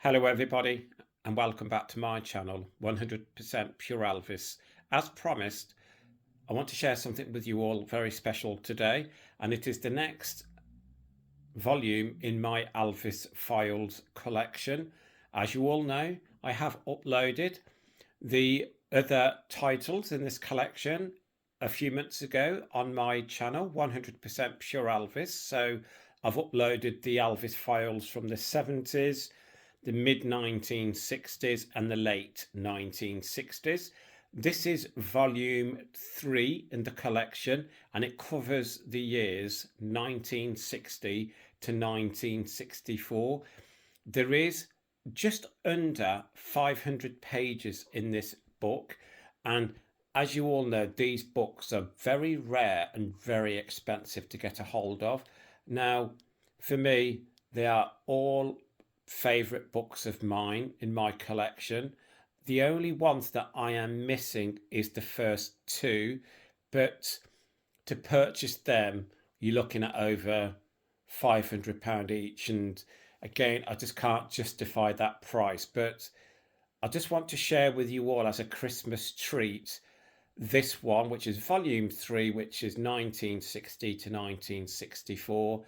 Hello everybody and welcome back to my channel 100% Pure Elvis. As promised, I want to share something with you all very special today, and it is the next volume in my Elvis Files collection. As you all know, I have uploaded the other titles in this collection a few months ago on my channel 100% Pure Elvis. So I've uploaded the Elvis Files from the 70s, the mid 1960s and the late 1960s. This is volume 3 in the collection, and it covers the years 1960 to 1964. There is just under 500 pages in this book, and as you all know, these books are very rare and very expensive to get a hold of. Now, for me, they are all favorite books of mine in my collection. The only ones that I am missing is the first two, but to purchase them, you're looking at over £500 each. And again, I just can't justify that price. But I just want to share with you all as a Christmas treat this one, which is volume 3, which is 1960 to 1964.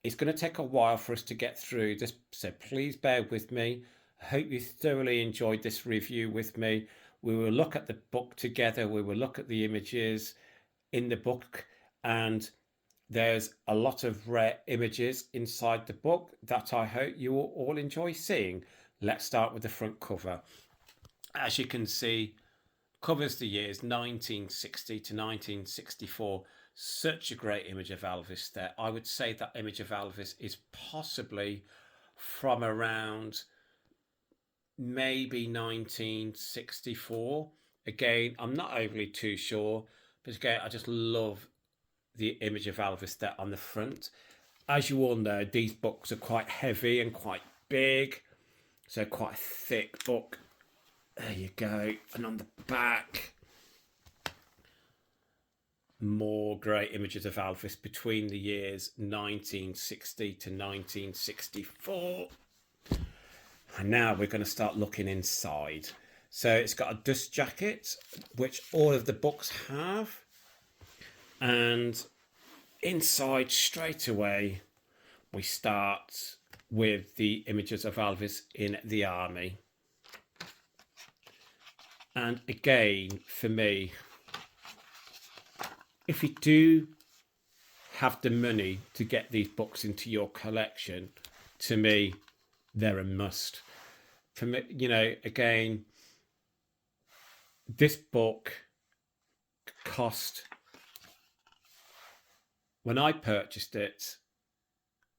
It's going to take a while for us to get through this, so please bear with me. I hope you thoroughly enjoyed this review with me. We will look at the book together, we will look at the images in the book, and there's a lot of rare images inside the book that I hope you will all enjoy seeing. Let's start with the front cover. As you can see, covers the years 1960 to 1964. Such a great image of Elvis there. I would say that image of Elvis is possibly from around maybe 1964. Again, I'm not overly too sure, but again, I just love the image of Elvis there on the front. As you all know, these books are quite heavy and quite big, so quite a thick book. There you go. And on the back, more great images of Elvis between the years 1960 to 1964. And now we're going to start looking inside. So it's got a dust jacket, which all of the books have. And inside, straight away, we start with the images of Elvis in the army. And again, for me, if you do have the money to get these books into your collection, to me, they're a must. For me, you know, again, this book cost, when I purchased it,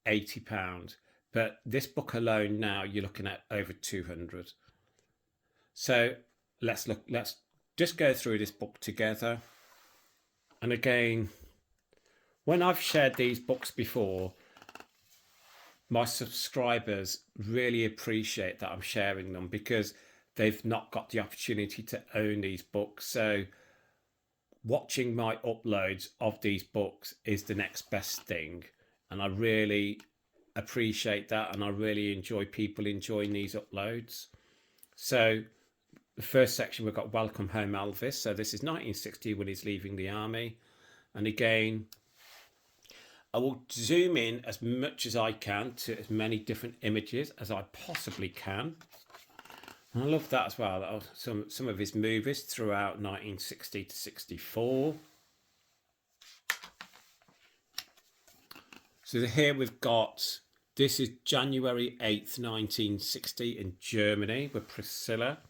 £80. But this book alone now, you're looking at over 200. So let's just go through this book together. And again, when I've shared these books before, my subscribers really appreciate that I'm sharing them because they've not got the opportunity to own these books. So watching my uploads of these books is the next best thing. And I really appreciate that, and I really enjoy people enjoying these uploads. So the first section, we've got Welcome Home Elvis. So this is 1960 when he's leaving the army. And again, I will zoom in as much as I can to as many different images as I possibly can. And I love that as well. Some of his movies throughout 1960 to 64. So here we've got, this is January 8th, 1960 in Germany with Priscilla.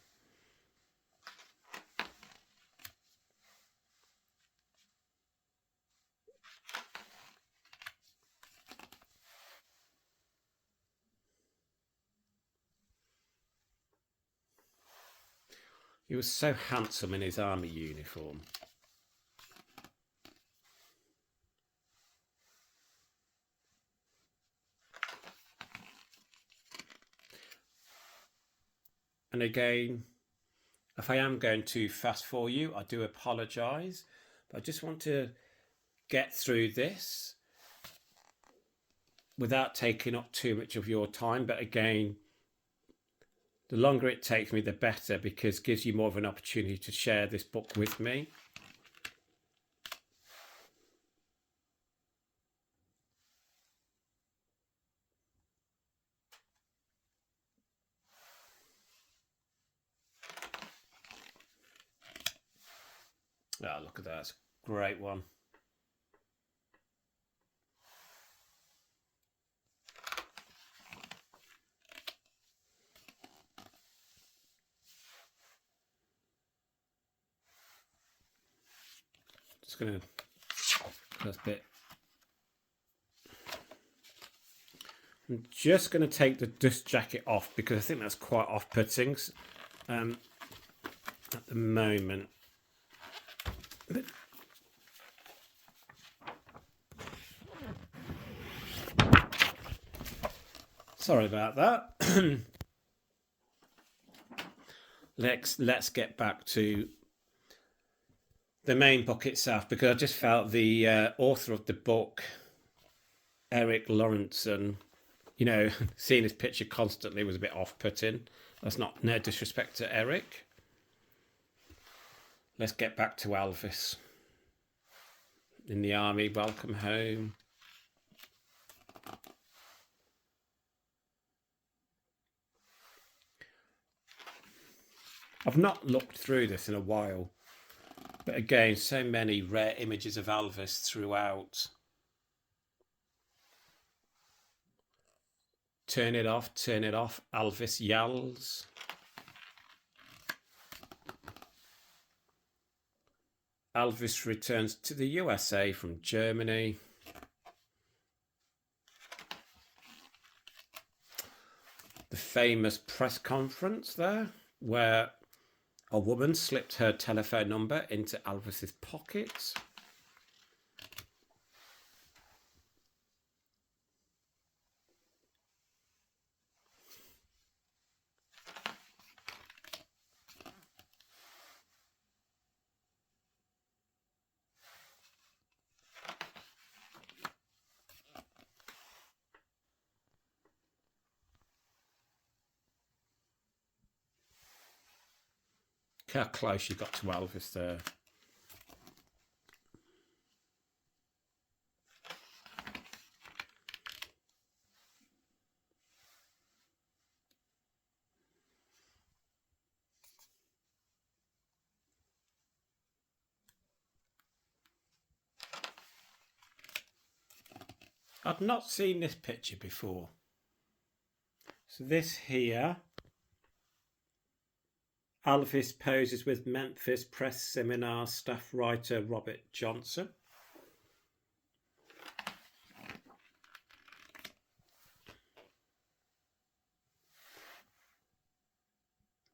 He was so handsome in his army uniform. And again, if I am going too fast for you, I do apologise. But I just want to get through this without taking up too much of your time. But again, The longer it takes me, the better, because it gives you more of an opportunity to share this book with me. Oh, look at that. It's a great one. Just going to first bit. I'm just going to take the dust jacket off because I think that's quite off-putting at the moment. Sorry about that. Let's get back to the main book itself, because I just felt the author of the book, Eric Lawrenson, you know, seeing his picture constantly was a bit off-putting. That's not no disrespect to Eric. Let's get back to Elvis. In the army, welcome home. I've not looked through this in a while, but again, so many rare images of Elvis throughout. Turn it off, Elvis yells. Elvis returns to the USA from Germany. The famous press conference there, where a woman slipped her telephone number into Elvis's pocket. How close you got to Elvis there. I've not seen this picture before. So this here, Elvis poses with Memphis Press Seminar staff writer Robert Johnson.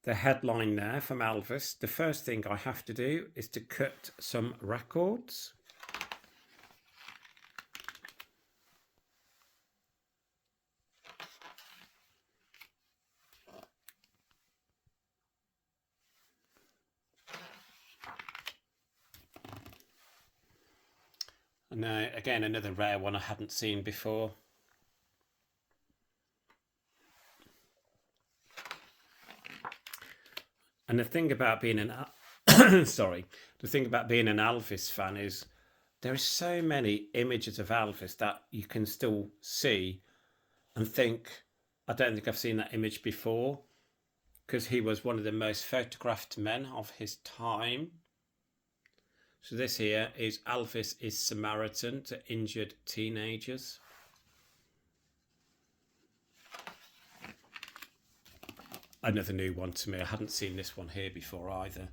The headline there from Elvis: the first thing I have to do is to cut some records. And again, another rare one I hadn't seen before. And the thing about being an the thing about being an Elvis fan is there are so many images of Elvis that you can still see and think, I don't think I've seen that image before, because he was one of the most photographed men of his time. So this here is Elvis is Samaritan to injured teenagers. Another new one to me. I hadn't seen this one here before either.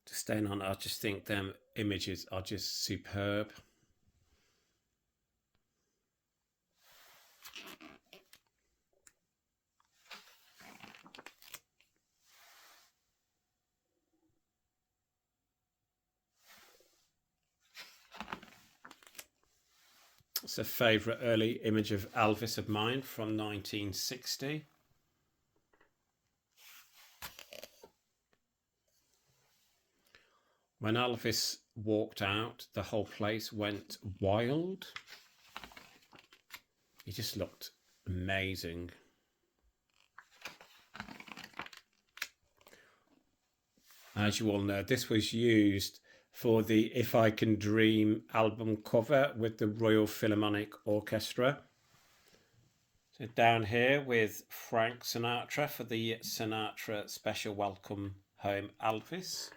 Just staying on, I just think them images are just superb. It's a favourite early image of Elvis of mine from 1960. When Elvis walked out, the whole place went wild. He just looked amazing. As you all know, this was used for the If I Can Dream album cover with the Royal Philharmonic Orchestra. So down here with Frank Sinatra for the Sinatra Special Welcome Home Elvis.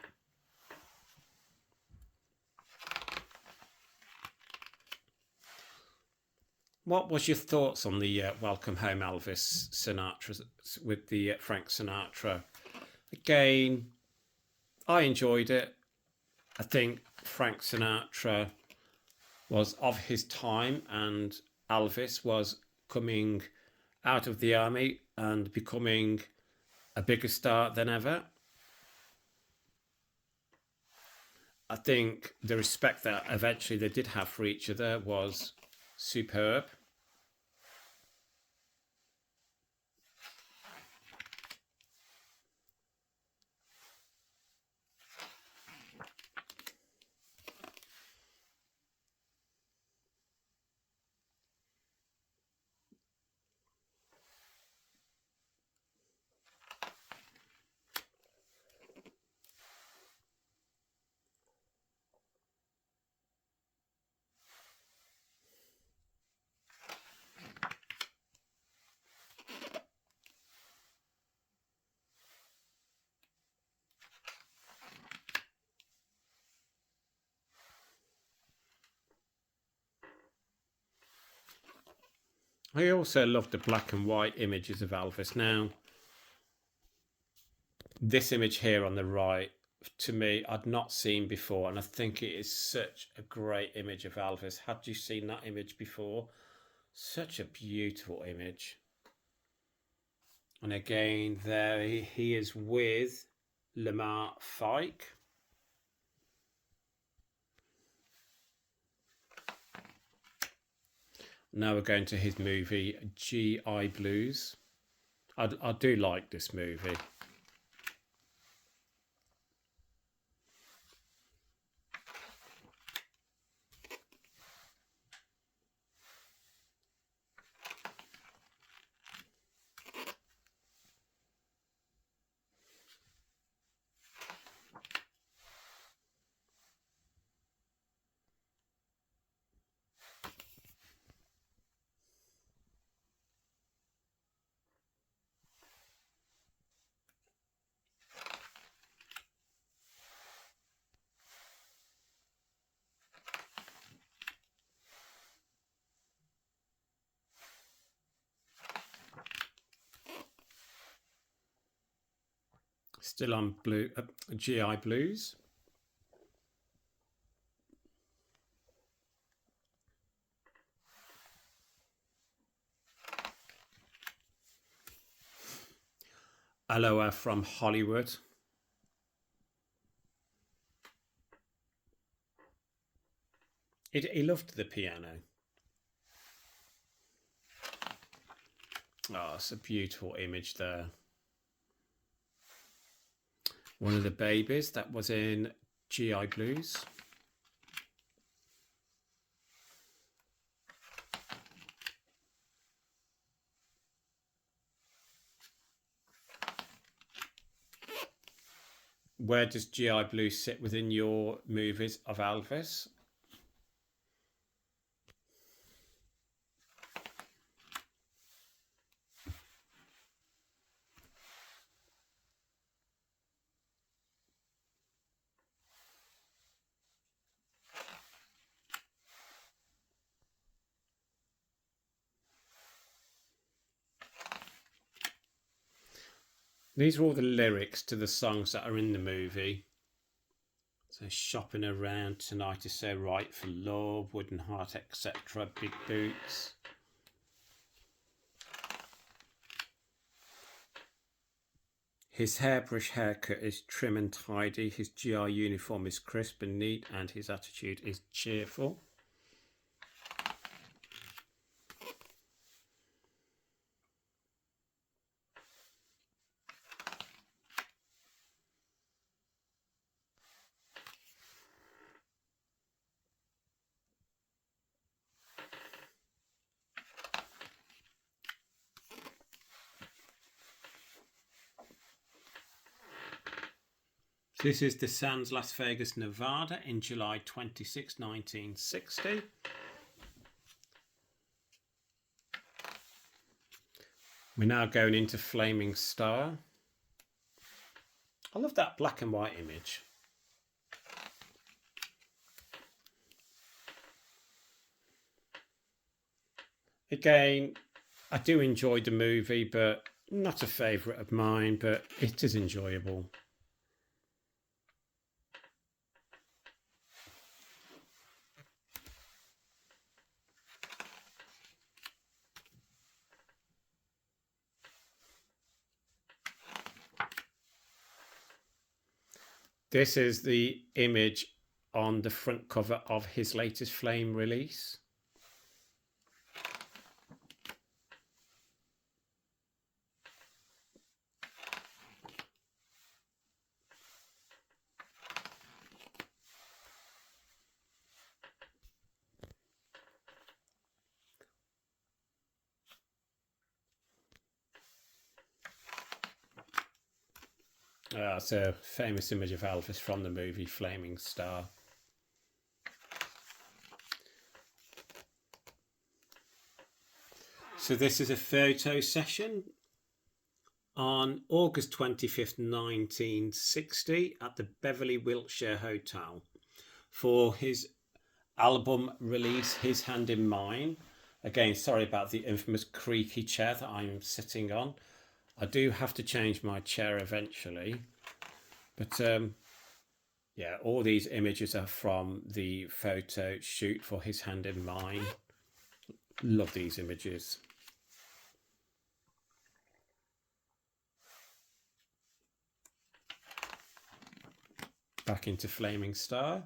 What was your thoughts on the Welcome Home Elvis Sinatra with the Frank Sinatra? Again, I enjoyed it. I think Frank Sinatra was of his time and Elvis was coming out of the army and becoming a bigger star than ever. I think the respect that eventually they did have for each other was superb. I also love the black and white images of Elvis. Now, this image here on the right, to me, I'd not seen before, and I think it is such a great image of Elvis. Had you seen that image before? Such a beautiful image. And again, there he is with Lamar Fike. Now we're going to his movie G.I. Blues. I do like this movie. Still on GI Blues. Aloha from Hollywood. He loved the piano. Oh, it's a beautiful image there. One of the babies that was in GI Blues. Where does GI Blues sit within your movies of Elvis? These are all the lyrics to the songs that are in the movie. So shopping around tonight is so right for love, wooden heart, etc. Big boots. His hairbrush haircut is trim and tidy. His GI uniform is crisp and neat, and his attitude is cheerful. This is the Sands, Las Vegas, Nevada in July 26, 1960. We're now going into Flaming Star. I love that black and white image. Again, I do enjoy the movie, but not a favourite of mine, but it is enjoyable. This is the image on the front cover of his latest Flame release. It's a famous image of Elvis from the movie Flaming Star. So this is a photo session on August 25th, 1960 at the Beverly Wilshire Hotel for his album release, His Hand in Mine. Again, sorry about the infamous creaky chair that I'm sitting on. I do have to change my chair eventually. But yeah, all these images are from the photo shoot for His Hand in Mine. Love these images. Back into Flaming Star.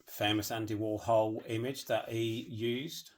Famous Andy Warhol image that he used.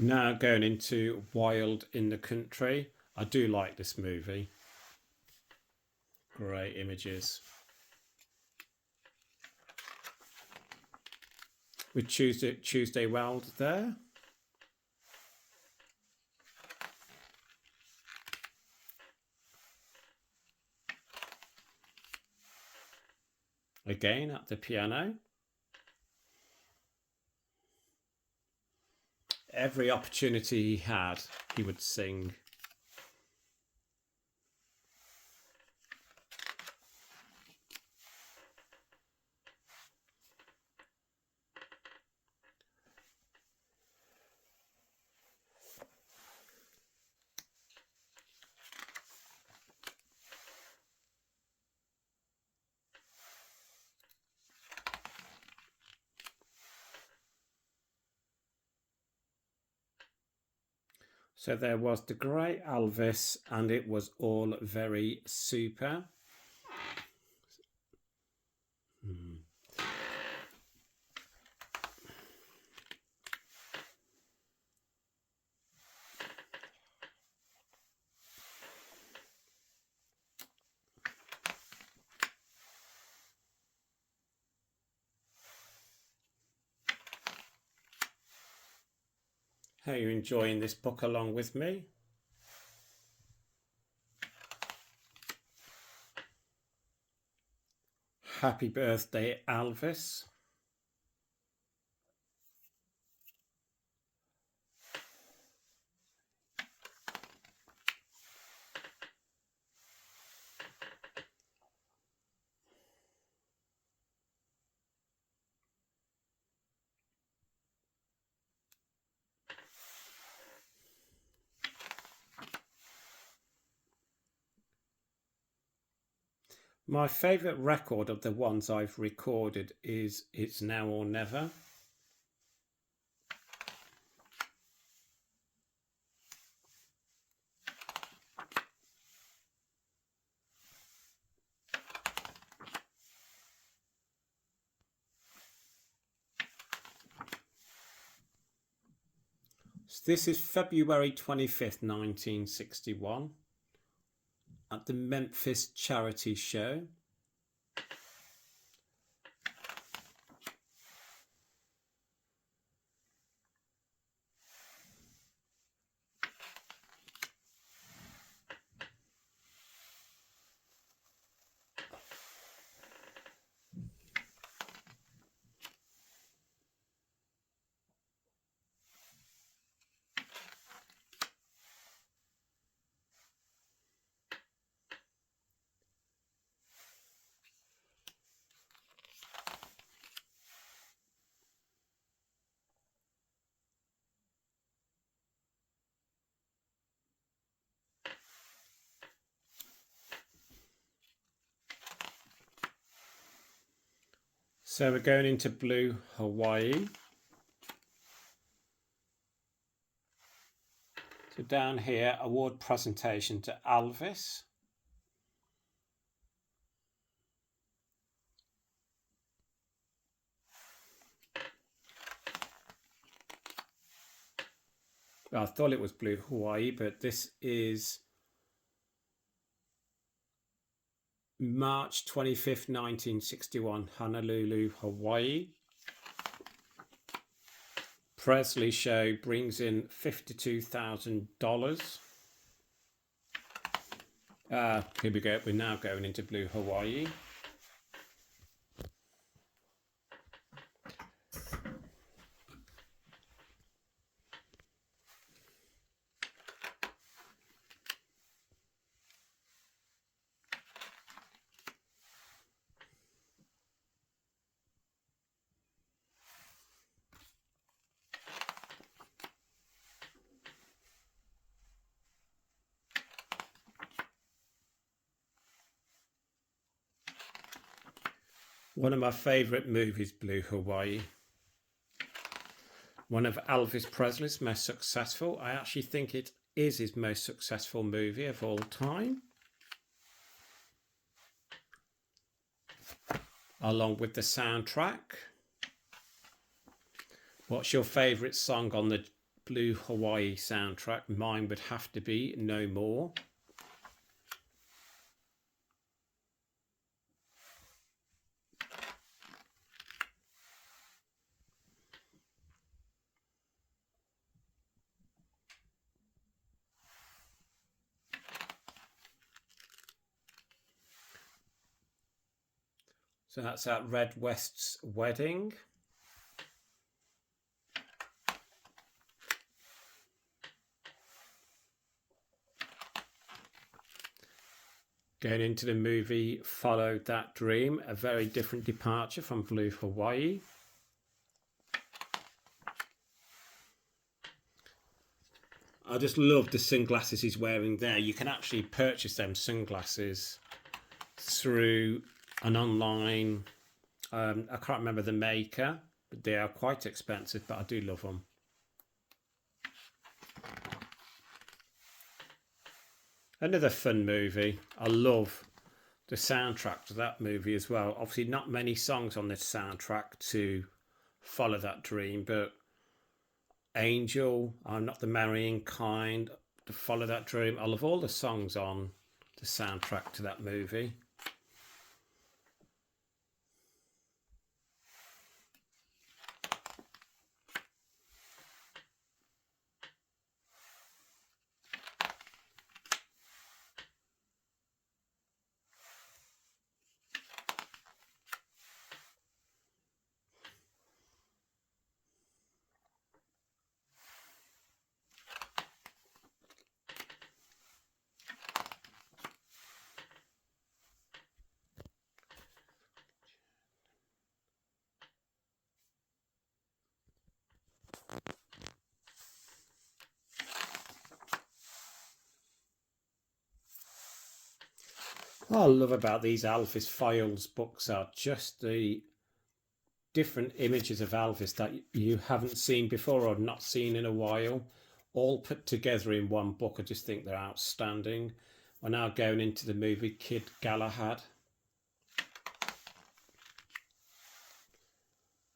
Now going into Wild in the Country. I do like this movie. Great images. With Tuesday Wild there. Again at the piano. Every opportunity he had, he would sing. So there was the great Elvis, and it was all very super. How are you enjoying this book along with me? Happy birthday, Elvis. My favourite record of the ones I've recorded is It's Now or Never. So this is February 25th, 1961 at the Memphis Charity Show. So we're going into Blue Hawaii. So down here, award presentation to Elvis. Well, I thought it was Blue Hawaii, but this is March 25th, 1961, Honolulu, Hawaii. Presley show brings in $52,000. Here we go. We're now going into Blue Hawaii. One of my favourite movies, Blue Hawaii. One of Elvis Presley's most successful. I actually think it is his most successful movie of all time. Along with the soundtrack. What's your favourite song on the Blue Hawaii soundtrack? Mine would have to be No More. So that's at Red West's wedding. Going into the movie Followed That Dream, a very different departure from Blue Hawaii. I just love the sunglasses he's wearing there. You can actually purchase them sunglasses through an online, I can't remember the maker, but they are quite expensive, but I do love them. Another fun movie. I love the soundtrack to that movie as well. Obviously not many songs on this soundtrack to Follow That Dream, but Angel, I'm Not the Marrying Kind, to Follow That Dream. I love all the songs on the soundtrack to that movie. What I love about these Elvis Files books are just the different images of Elvis that you haven't seen before or not seen in a while, all put together in one book. I just think they're outstanding. We're now going into the movie Kid Galahad.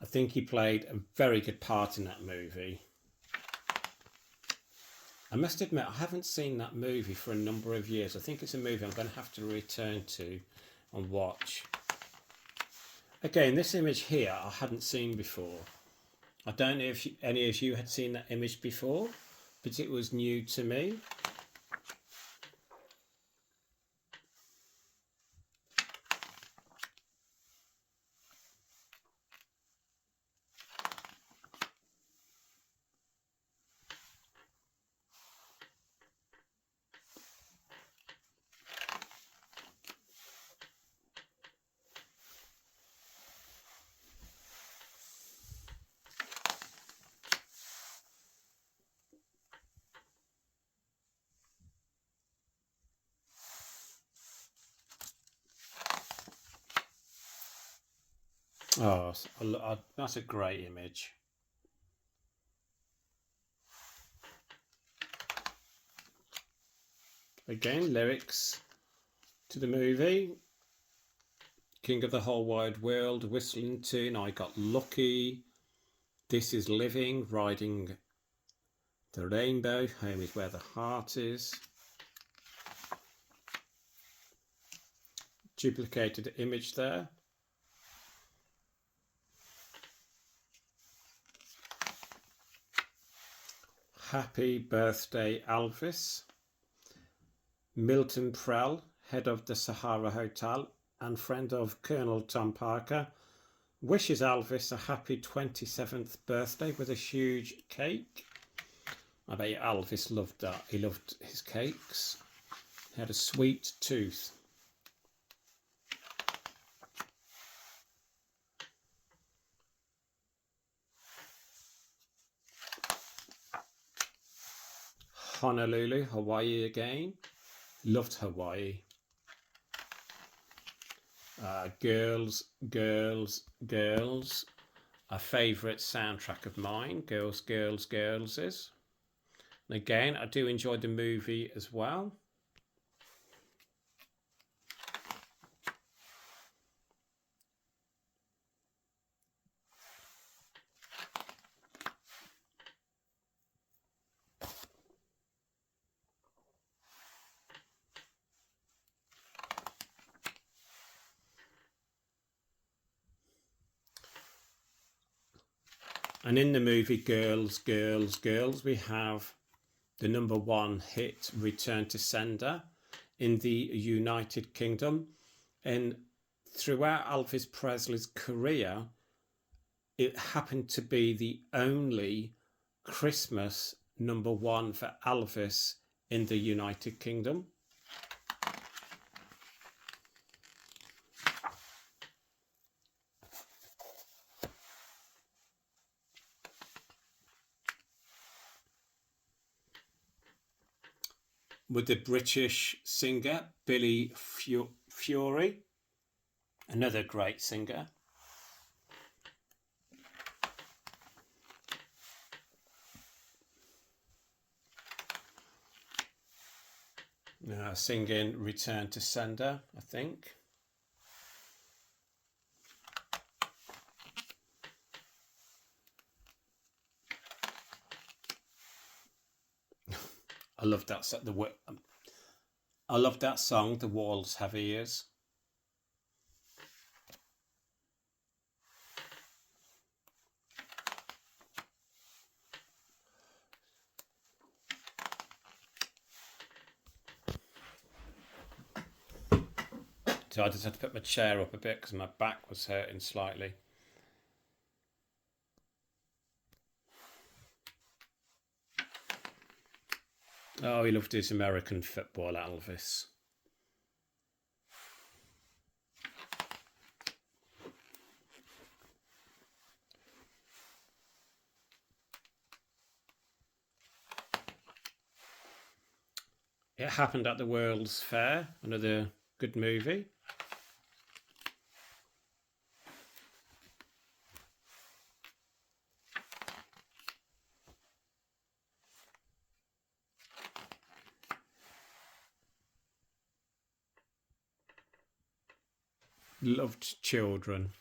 I think he played a very good part in that movie. I must admit, I haven't seen that movie for a number of years. I think it's a movie I'm going to have to return to and watch. Again, this image here I hadn't seen before. I don't know if any of you had seen that image before, but it was new to me. Oh, that's a great image. Again, lyrics to the movie. King of the whole wide world, whistling tune, I got lucky. This is living, riding the rainbow, home is where the heart is. Duplicated image there. Happy birthday, Elvis. Milton Prell, head of the Sahara Hotel and friend of Colonel Tom Parker, wishes Elvis a happy 27th birthday with a huge cake. I bet Elvis loved that. He loved his cakes. He had a sweet tooth. Honolulu, Hawaii again. Loved Hawaii. Girls, Girls, Girls. A favourite soundtrack of mine. Girls, Girls, Girls is. And again, I do enjoy the movie as well. And in the movie Girls, Girls, Girls, we have the #1 hit Return to Sender in the United Kingdom. And throughout Elvis Presley's career, it happened to be the only Christmas #1 for Elvis in the United Kingdom. With the British singer Billy Fury, another great singer. Singing Return to Sender, I think. I love that. I love that song. The Walls Have Ears. So I just had to put my chair up a bit because my back was hurting slightly. Oh, he loved his American football, Elvis. It happened at the World's Fair, another Good movie. Loved children.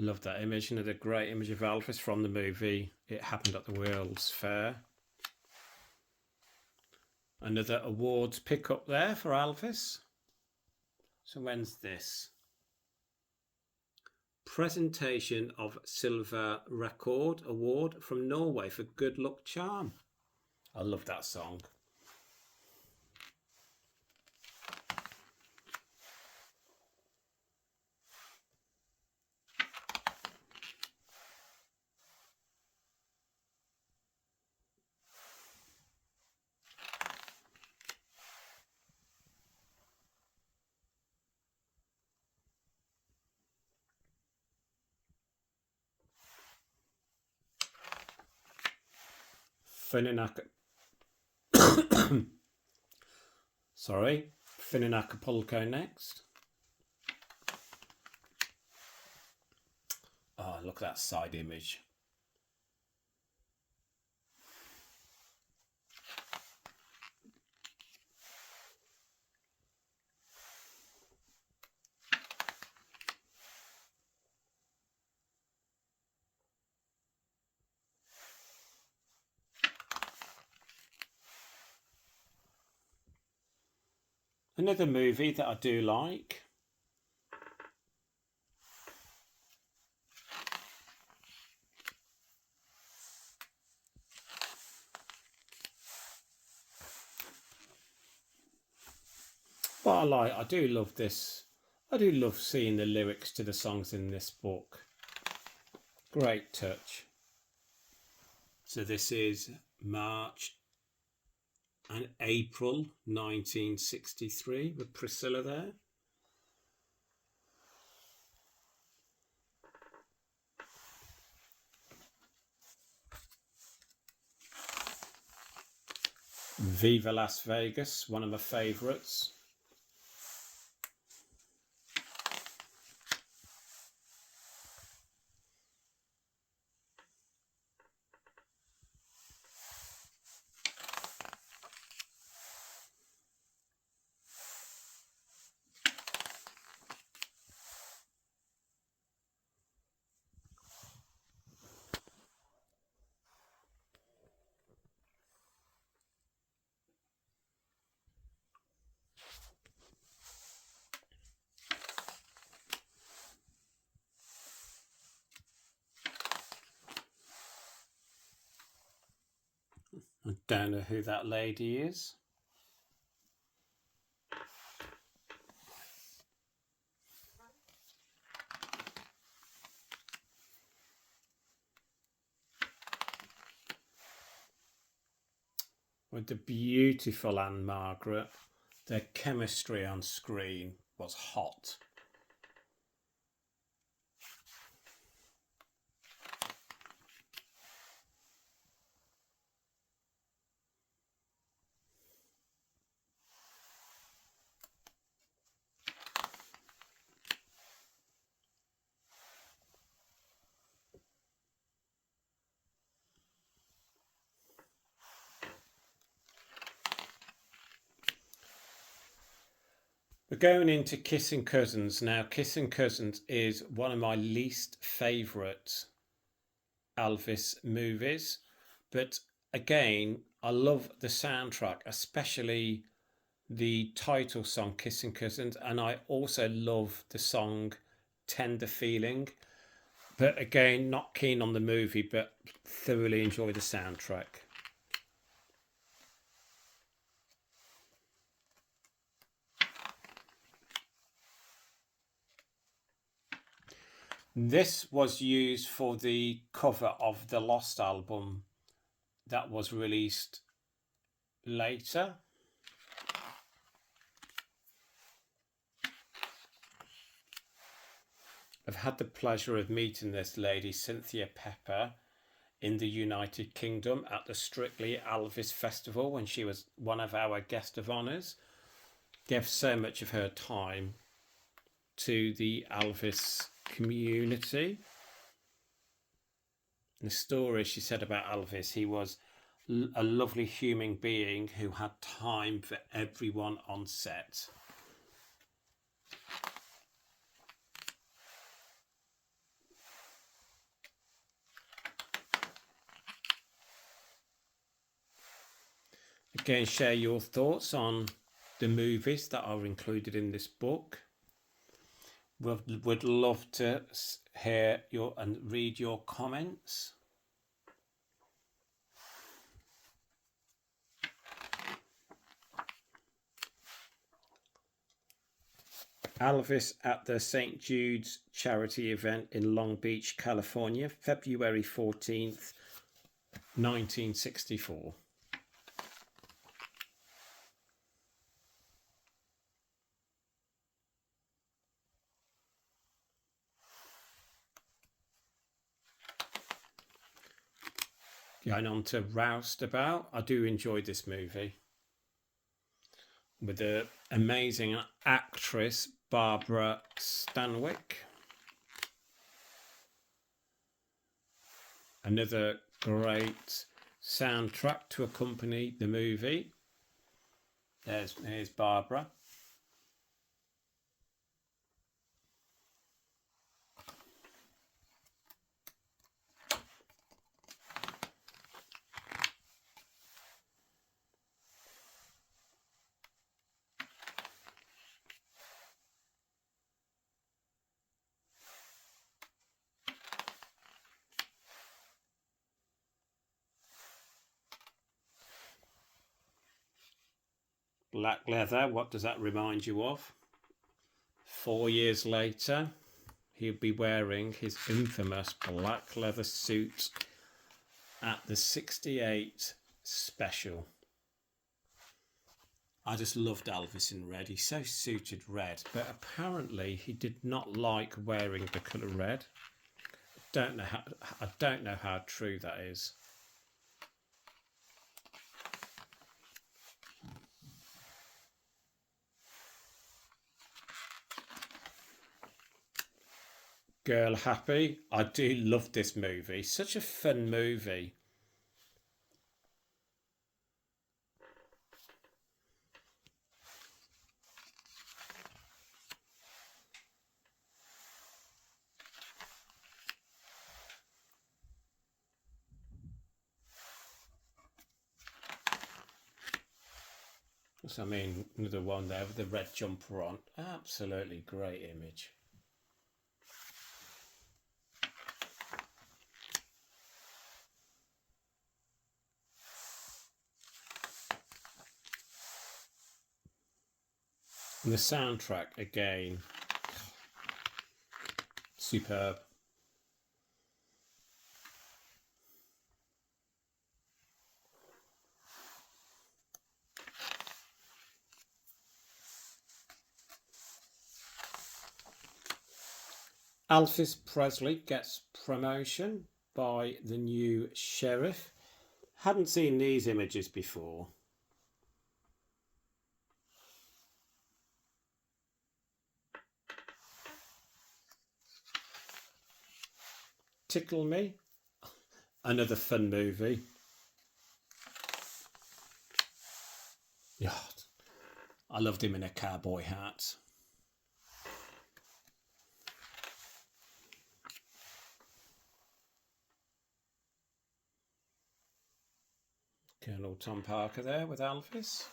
Love that image. Another great image of Elvis from the movie It Happened at the World's Fair. Another awards pick up there for Elvis. So when's this? Presentation of Silver Record Award from Norway for Good Luck Charm. I love that song. Finn in Acapulco next. Oh, look at that side image. Another movie that I do like. But I do love this. I do love seeing the lyrics to the songs in this book. Great touch. So this is March and April 1963 with Priscilla there. Viva Las Vegas, one of my favourites. I don't know who that lady is. With the beautiful Anne Margaret, their chemistry on screen was hot. We're going into Kissing Cousins now. Kissing Cousins is one of my least favourite Elvis movies, but again, I love the soundtrack, especially the title song Kissing Cousins, and I also love the song Tender Feeling. But again, not keen on the movie, but thoroughly enjoy the soundtrack. This was used for the cover of the Lost album that was released later. I've had the pleasure of meeting this lady, Cynthia Pepper, in the United Kingdom at the Strictly Elvis Festival when she was one of our guest of honours. Gave so much of her time to the Elvis community. The story she said about Elvis, he was a lovely human being who had time for everyone on set. Again, share your thoughts on the movies that are included in this book. Would love to hear your and read your comments. Elvis at the St. Jude's charity event in Long Beach, California, February 14th, 1964. Going on to Roustabout. I do enjoy this movie with the amazing actress Barbara Stanwyck. Another great soundtrack to accompany the movie. Here's Barbara. Black leather, what does that remind you of? 4 years later, he'll be wearing his infamous black leather suit at the 68 special. I just loved Elvis in red. He so suited red, but apparently he did not like wearing the colour red. I don't know how true that is. Girl Happy. I do love this movie. Such a fun movie. So, I mean, another one there with the red jumper on. Absolutely great image. And the soundtrack, again, superb. Elvis Presley gets promotion by the new sheriff. Hadn't seen these images before. Tickle Me, another fun movie. Yeah, I loved him in a cowboy hat. Colonel Tom Parker there with Elvis.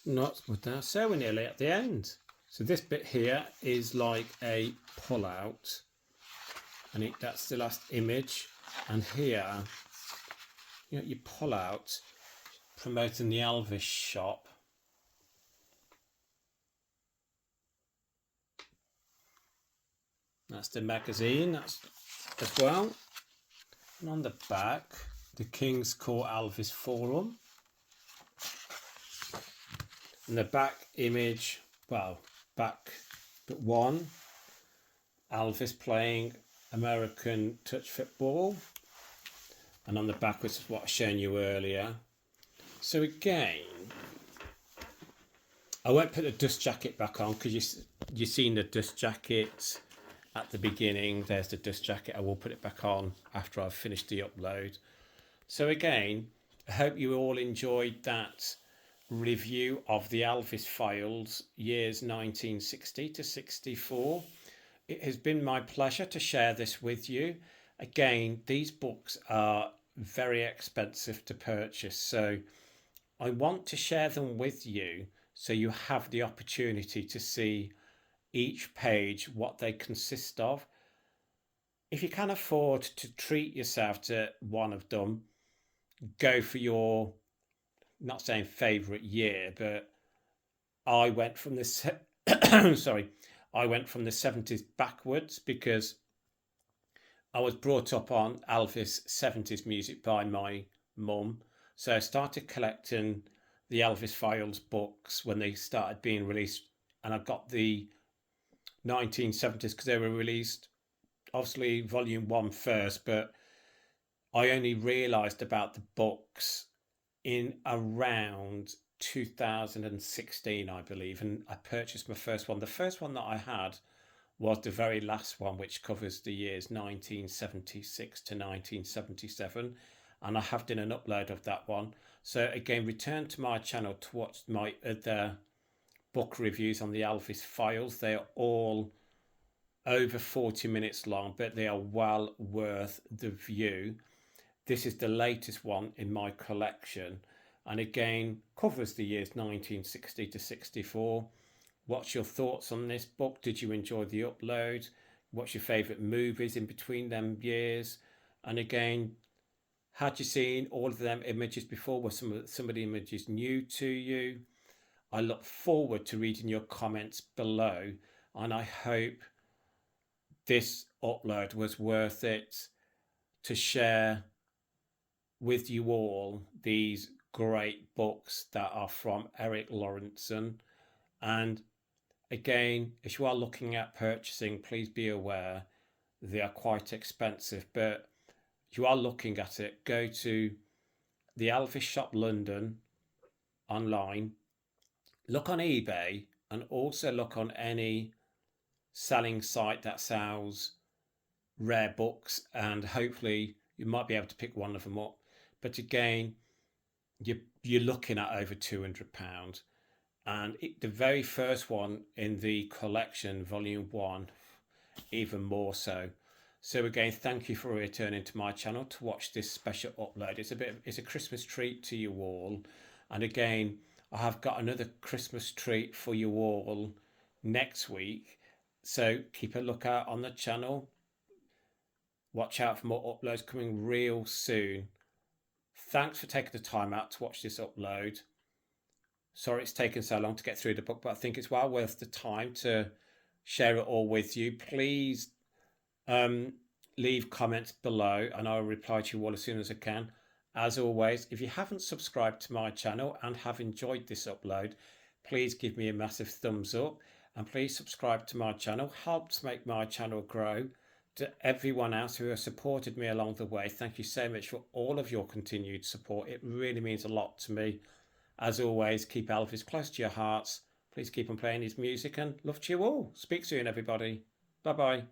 Not with now, so we're nearly at the end. So this bit here is like a pull out, and that's the last image. And here, you pull out, promoting the Elvis shop. That's the magazine, that's as well. And on the back, the King's Court Elvis Forum. And the back image, well, back but one, Elvis playing American touch football. And on the back, which is what I shown you earlier. So again, I won't put the dust jacket back on because you've seen the dust jacket at the beginning. There's the dust jacket. I will put it back on after I've finished the upload. So again, I hope you all enjoyed that review of the Elvis Files, years 1960 to 64. It has been my pleasure to share this with you. Again, these books are very expensive to purchase, so I want to share them with you so you have the opportunity to see each page, what they consist of. If you can afford to treat yourself to one of them, go for your, not saying favourite year, but I went from the sorry, I went from the 70s backwards because I was brought up on Elvis 70s music by my mum. So I started collecting the Elvis Files books when they started being released, and I got the 1970s because they were released, obviously volume 1 first, but I only realised about the books in around 2016, I believe, and I purchased my first one. The first one that I had was the very last one, which covers the years 1976 to 1977, and I have done an upload of that one. So again, return to my channel to watch my other book reviews on the Elvis Files. They are all over 40 minutes long, but they are well worth the view. This is the latest one in my collection, and again covers the years 1960 to 64. What's your thoughts on this book? Did you enjoy the upload? What's your favourite movies in between them years? And again, had you seen all of them images before? Were some of the images new to you? I look forward to reading your comments below, and I hope this upload was worth it to share with you all these great books that are from Eric Lawrenson. And again, if you are looking at purchasing, please be aware they are quite expensive, but if you are looking at it, go to the Elvis Shop London online, look on eBay, and also look on any selling site that sells rare books, and hopefully you might be able to pick one of them up. But again, you're looking at over £200, and the very first one in the collection, volume 1, even more so. So again, thank you for returning to my channel to watch this special upload. It's a Christmas treat to you all, and again, I have got another Christmas treat for you all next week, so keep a lookout on the channel. Watch out for more uploads coming real soon. Thanks for taking the time out to watch this upload. Sorry it's taken so long to get through the book, but I think it's well worth the time to share it all with you. Please leave comments below and I'll reply to you all as soon as I can. As always, if you haven't subscribed to my channel and have enjoyed this upload, please give me a massive thumbs up, and please subscribe to my channel. Helps make my channel grow. To everyone else who has supported me along the way, thank you so much for all of your continued support. It really means a lot to me. As always, keep Elvis close to your hearts. Please keep on playing his music, and love to you all. Speak soon, everybody. Bye bye.